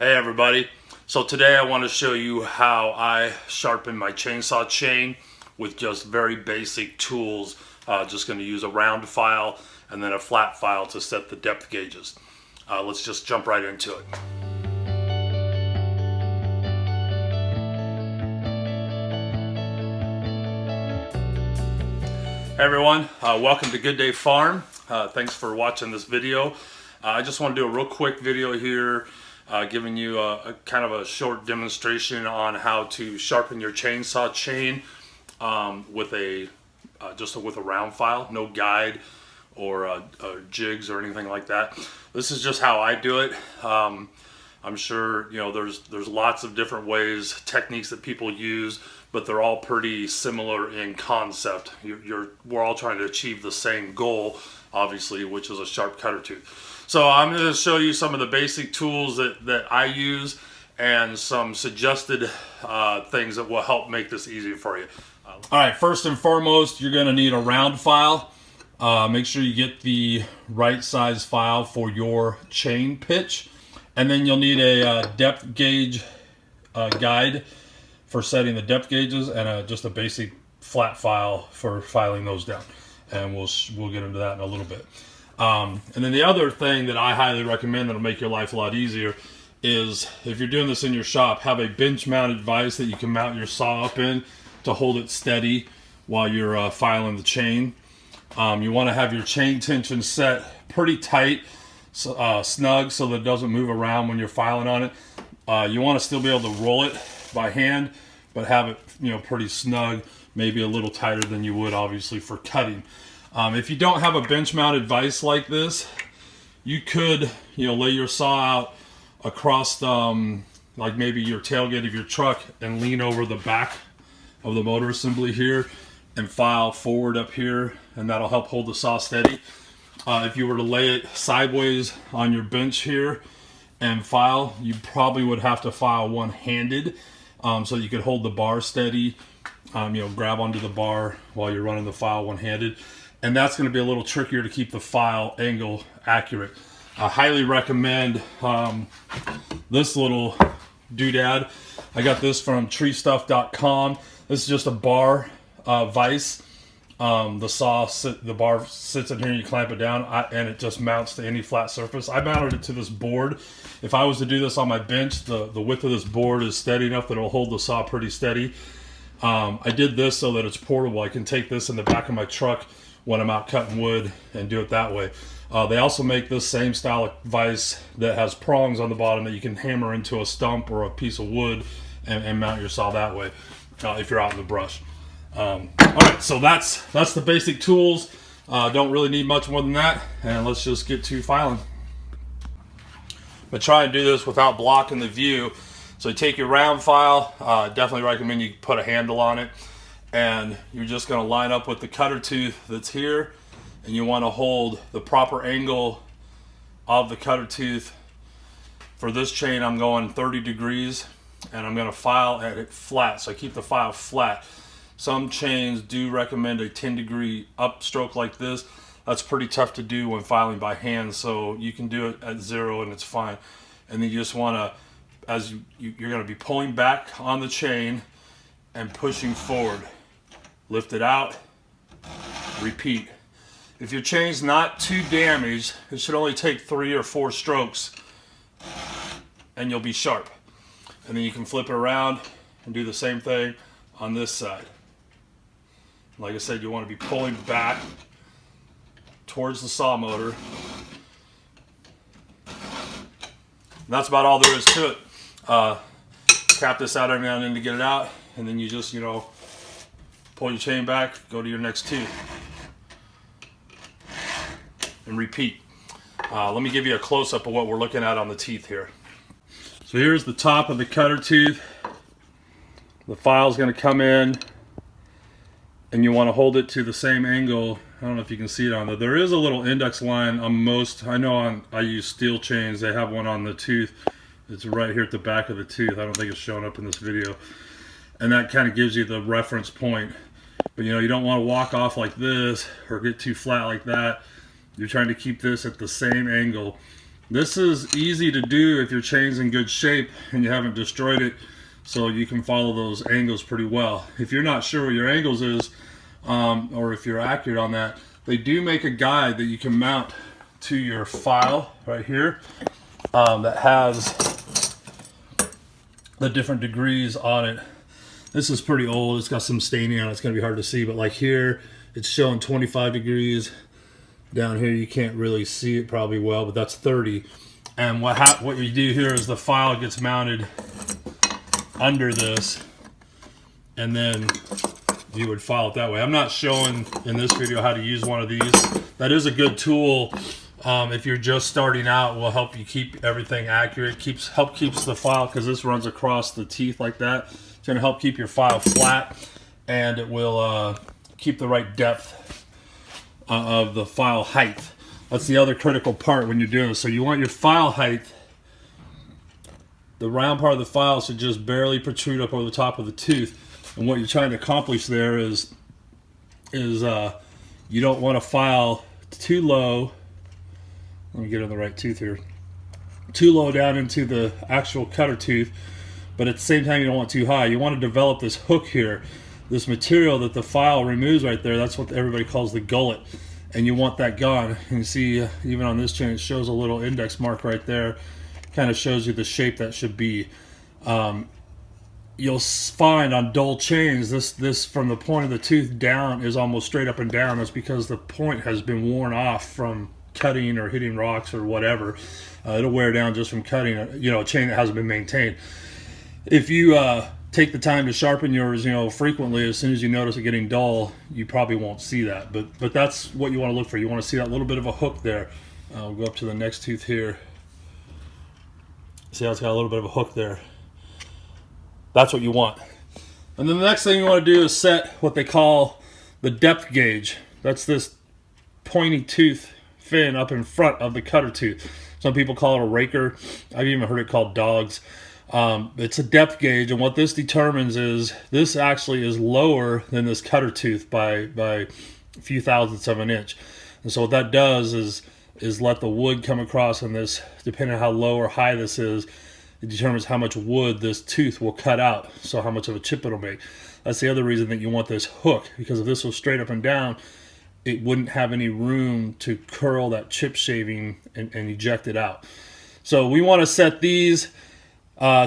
Hey everybody, so today I want to show you how I sharpen my chainsaw chain with just very basic tools. Just going to use a round file and then a flat file to set the depth gauges. Let's just jump right into it. Hey everyone, welcome to Good Day Farm. Thanks for watching this video. I just want to do a real quick video here giving you a kind of a short demonstration on how to sharpen your chainsaw chain with a round file, no guide or jigs or anything like that. This is just how I do it. I'm sure there's lots of different ways, techniques that people use, but they're all pretty similar in concept. We're all trying to achieve the same goal, obviously, which is a sharp cutter tooth. So I'm going to show you some of the basic tools that I use and some suggested things that will help make this easier for you. All right, first and foremost, you're going to need a round file. Make sure you get the right size file for your chain pitch. And then you'll need a depth gauge guide for setting the depth gauges and just a basic flat file for filing those down. And we'll get into that in a little bit. And then the other thing that I highly recommend that'll make your life a lot easier is if you're doing this in your shop, have a bench mounted vise that you can mount your saw up in to hold it steady while you're filing the chain. You want to have your chain tension set pretty tight, snug, so that it doesn't move around when you're filing on it. You want to still be able to roll it by hand, but have it pretty snug, maybe a little tighter than you would obviously for cutting. If you don't have a bench mounted vise like this, you could lay your saw out across like maybe your tailgate of your truck and lean over the back of the motor assembly here and file forward up here, and that'll help hold the saw steady. If you were to lay it sideways on your bench here and file, you probably would have to file one-handed so you could hold the bar steady, grab onto the bar while you're running the file one-handed. And that's going to be a little trickier to keep the file angle accurate. I highly recommend this little doodad. I got this from treestuff.com. This is just a bar vise. The bar sits in here, you clamp it down, and it just mounts to any flat surface. I mounted it to this board. If I was to do this on my bench, the width of this board is steady enough that it'll hold the saw pretty steady. I did this so that it's portable. I can take this in the back of my truck when I'm out cutting wood and do it that way. They also make this same style of vise that has prongs on the bottom that you can hammer into a stump or a piece of wood and mount your saw that way if you're out in the brush. All right, so that's the basic tools. Don't really need much more than that, and let's just get to filing. But try and do this without blocking the view. So you take your round file, definitely recommend you put a handle on it, and you're just going to line up with the cutter tooth that's here, and you want to hold the proper angle of the cutter tooth. For this chain, I'm going 30 degrees, and I'm going to file at it flat, so I keep the file flat. Some chains do recommend a 10-degree upstroke like this. That's pretty tough to do when filing by hand, so you can do it at 0 and it's fine. And then you just want to, as you're going to be pulling back on the chain and pushing forward. Lift it out, repeat. If your chain's not too damaged, it should only take 3 or 4 strokes and you'll be sharp. And then you can flip it around and do the same thing on this side. Like I said, you want to be pulling back towards the saw motor. And that's about all there is to it. Tap this out every now and then to get it out, and then you just, pull your chain back, go to your next tooth, and repeat. Let me give you a close-up of what we're looking at on the teeth here. So here's the top of the cutter tooth. The file's going to come in, and you want to hold it to the same angle. I don't know if you can see it on there. There is a little index line on most. I use steel chains. They have one on the tooth. It's right here at the back of the tooth. I don't think it's showing up in this video. And that kind of gives you the reference point. But you don't want to walk off like this or get too flat like that. You're trying to keep this at the same angle This is easy to do if your chain's in good shape and you haven't destroyed it, so you can follow those angles pretty well. If you're not sure what your angles is, or if you're accurate on that, they do make a guide that you can mount to your file right here that has the different degrees on it. This is pretty old. It's got some staining on it. It's going to be hard to see, but like here, it's showing 25 degrees. Down here, you can't really see it probably well, but that's 30. And what you do here is the file gets mounted under this, and then you would file it that way. I'm not showing in this video how to use one of these. That is a good tool if you're just starting out. Will help you keep everything accurate. Keeps the file, because this runs across the teeth like that. It's going to help keep your file flat, and it will keep the right depth of the file height. That's the other critical part when you're doing this. So you want your file height, the round part of the file should just barely protrude up over the top of the tooth. And what you're trying to accomplish there is you don't want to file too low. Let me get on the right tooth here. Too low down into the actual cutter tooth, but at the same time you don't want too high. You want to develop this hook here. This material that the file removes right there, that's what everybody calls the gullet, and you want that gone. And you see even on this chain it shows a little index mark right there, kind of shows you the shape that should be. You'll find on dull chains this from the point of the tooth down is almost straight up and down. That's because the point has been worn off from cutting or hitting rocks or whatever. It'll wear down just from cutting a chain that hasn't been maintained. If you take the time to sharpen yours, frequently, as soon as you notice it getting dull, you probably won't see that. But that's what you want to look for. You want to see that little bit of a hook there. We'll go up to the next tooth here. See how it's got a little bit of a hook there. That's what you want. And then the next thing you want to do is set what they call the depth gauge. That's this pointy tooth fin up in front of the cutter tooth. Some people call it a raker. I've even heard it called dogs. It's a depth gauge, and what this determines is this actually is lower than this cutter tooth by a few thousandths of an inch. And so what that does is let the wood come across, and this, depending on how low or high this is, it determines how much wood this tooth will cut out, so how much of a chip it'll make. That's the other reason that you want this hook, because if this was straight up and down, it wouldn't have any room to curl that chip shaving and eject it out. So we want to set these.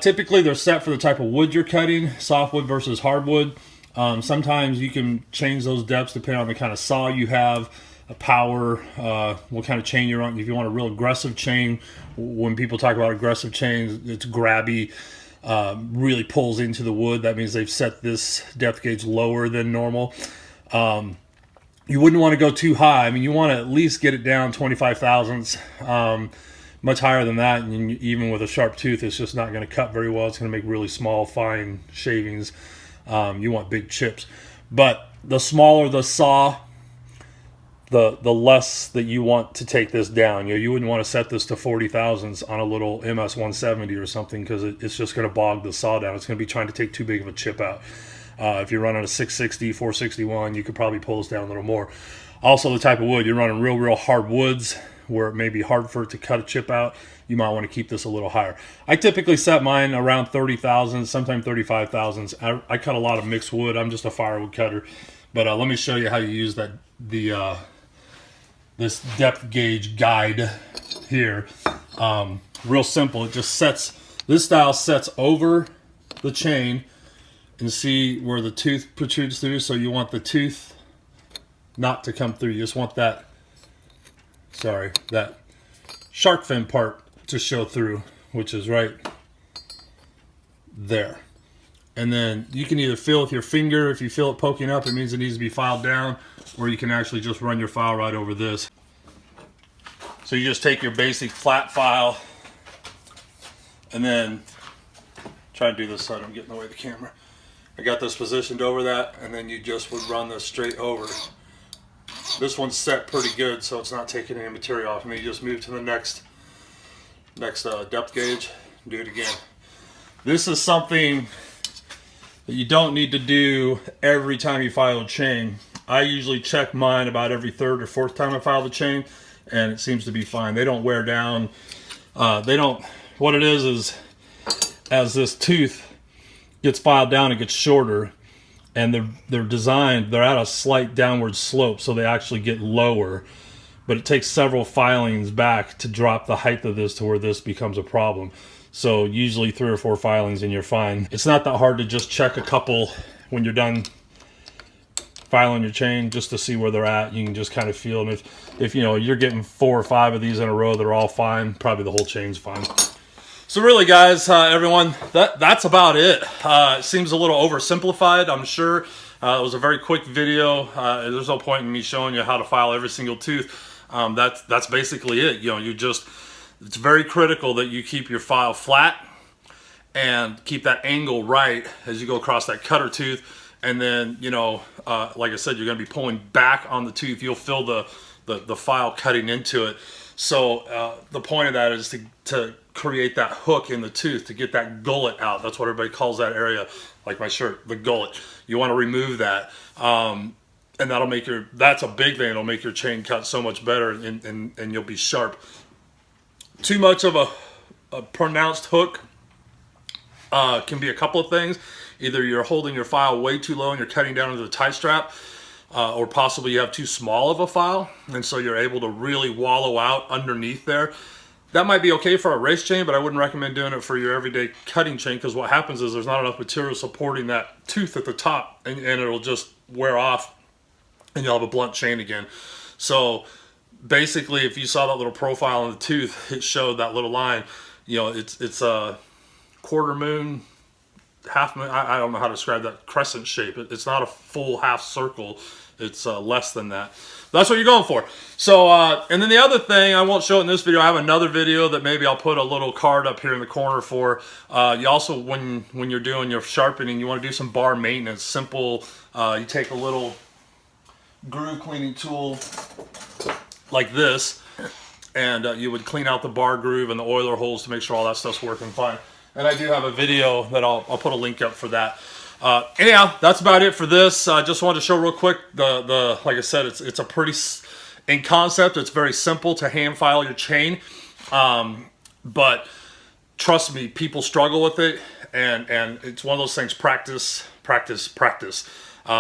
Typically they're set for the type of wood you're cutting, softwood versus hardwood. Sometimes you can change those depths depending on the kind of saw you have, power, what kind of chain you're on. If you want a real aggressive chain, when people talk about aggressive chains, it's grabby, really pulls into the wood. That means they've set this depth gauge lower than normal. You wouldn't want to go too high. I mean, you want to at least get it down 25 thousandths. Much higher than that, and even with a sharp tooth, it's just not going to cut very well. It's going to make really small, fine shavings. You want big chips. But the smaller the saw, the less that you want to take this down. You wouldn't want to set this to 40 thousandths on a little MS 170 or something, because it's just going to bog the saw down. It's going to be trying to take too big of a chip out. If you're running a 660, 461, you could probably pull this down a little more. Also, the type of wood, you're running real hard woods where it may be hard for it to cut a chip out, you might want to keep this a little higher. I typically set mine around 30 thousandths, sometimes 35 thousandths. I cut a lot of mixed wood. I'm just a firewood cutter. But let me show you how you use this depth gauge guide here. Real simple. It just sets, this style sets over the chain, and see where the tooth protrudes through. So you want the tooth not to come through. You just want that shark fin part to show through, which is right there. And then you can either feel with your finger. If you feel it poking up, it means it needs to be filed down, or you can actually just run your file right over this. So you just take your basic flat file, and then try to do this so I don't get in the way of the camera. I got this positioned over that, and then you just would run this straight over. This one's set pretty good, so it's not taking any material off. And then you just move to the next depth gauge and do it again. This is something that you don't need to do every time you file a chain. I usually check mine about every third or fourth time I file the chain, and it seems to be fine. They don't wear down They don't, what it is as this tooth gets filed down, it gets shorter, and they're designed, they're at a slight downward slope, so they actually get lower. But it takes several filings back to drop the height of this to where this becomes a problem. So usually 3 or 4 filings and you're fine. It's not that hard to just check a couple when you're done filing your chain, just to see where they're at. You can just kind of feel them. If you know you're getting 4 or 5 of these in a row that are all fine, probably the whole chain's fine. So really, guys, everyone, that's about it. It seems a little oversimplified, I'm sure. It was a very quick video. There's no point in me showing you how to file every single tooth. That's basically it. You know, it's very critical that you keep your file flat and keep that angle right as you go across that cutter tooth. And then, you know, like I said, you're going to be pulling back on the tooth. You'll feel the file cutting into it. So the point of that is to create that hook in the tooth, to get that gullet out. That's what everybody calls that area, like my shirt, the gullet. You want to remove that. And that'll make that's a big thing. It'll make your chain cut so much better, and you'll be sharp. Too much of a pronounced hook can be a couple of things. Either you're holding your file way too low and you're cutting down into the tie strap, or possibly you have too small of a file, and so you're able to really wallow out underneath there. That might be okay for a race chain, but I wouldn't recommend doing it for your everyday cutting chain, because what happens is there's not enough material supporting that tooth at the top, and it'll just wear off and you'll have a blunt chain again. So basically, if you saw that little profile on the tooth, it showed that little line. You know, it's a quarter moon, half moon, I don't know how to describe that crescent shape. It's not a full half circle. It's less than that. That's what you're going for. So, and then the other thing, I won't show it in this video. I have another video that maybe I'll put a little card up here in the corner for. You also, when you're doing your sharpening, you want to do some bar maintenance. Simple, you take a little groove cleaning tool like this, and you would clean out the bar groove and the oiler holes to make sure all that stuff's working fine. And I do have a video that I'll put a link up for that. Anyhow, that's about it for this. I just wanted to show real quick like I said, it's a pretty, in concept, it's very simple to hand file your chain. But trust me, people struggle with it, and it's one of those things, practice.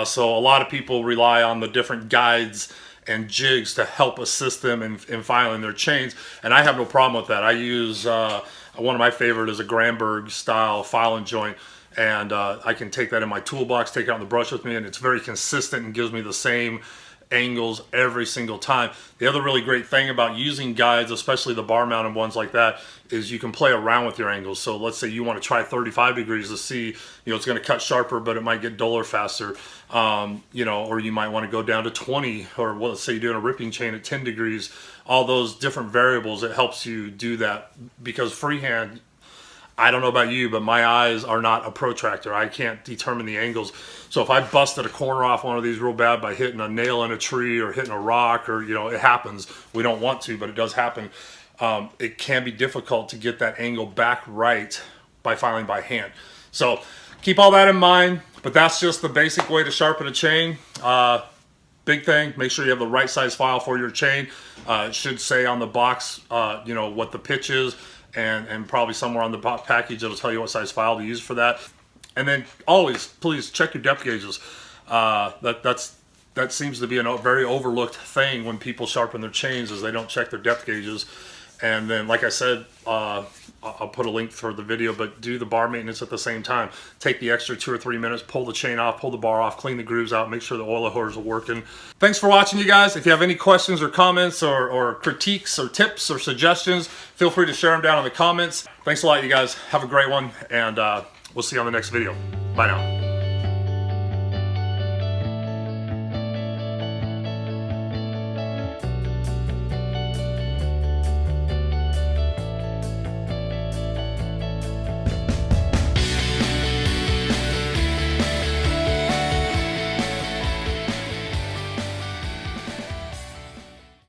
So a lot of people rely on the different guides and jigs to help assist them in filing their chains, and I have no problem with that. I use one of my favorite is a Granberg style filing joint, and I can take that in my toolbox, take it on the brush with me, and it's very consistent and gives me the same angles every single time. The other really great thing about using guides, especially the bar mounted ones like that, is you can play around with your angles. So let's say you want to try 35 degrees to see, you know, it's going to cut sharper, but it might get duller faster. You know, or you might want to go down to 20, or well, let's say you're doing a ripping chain at 10 degrees. All those different variables, it helps you do that, because freehand, I don't know about you, but my eyes are not a protractor. I can't determine the angles. So if I busted a corner off one of these real bad by hitting a nail in a tree or hitting a rock, or, you know, it happens. We don't want to, but it does happen. It can be difficult to get that angle back right by filing by hand. So keep all that in mind, but that's just the basic way to sharpen a chain. Big thing, make sure you have the right size file for your chain. It should say on the box, you know, what the pitch is, and probably somewhere on the package it'll tell you what size file to use for that. And then always, please check your depth gauges. That seems to be a very overlooked thing when people sharpen their chains, is they don't check their depth gauges. And then, like I said, I'll put a link for the video, but do the bar maintenance at the same time. Take the extra 2 or 3 minutes, pull the chain off, pull the bar off, clean the grooves out, make sure the oil hoses are working. Thanks for watching, you guys. If you have any questions or comments or critiques or tips or suggestions, feel free to share them down in the comments. Thanks a lot, you guys. Have a great one, and we'll see you on the next video. Bye now.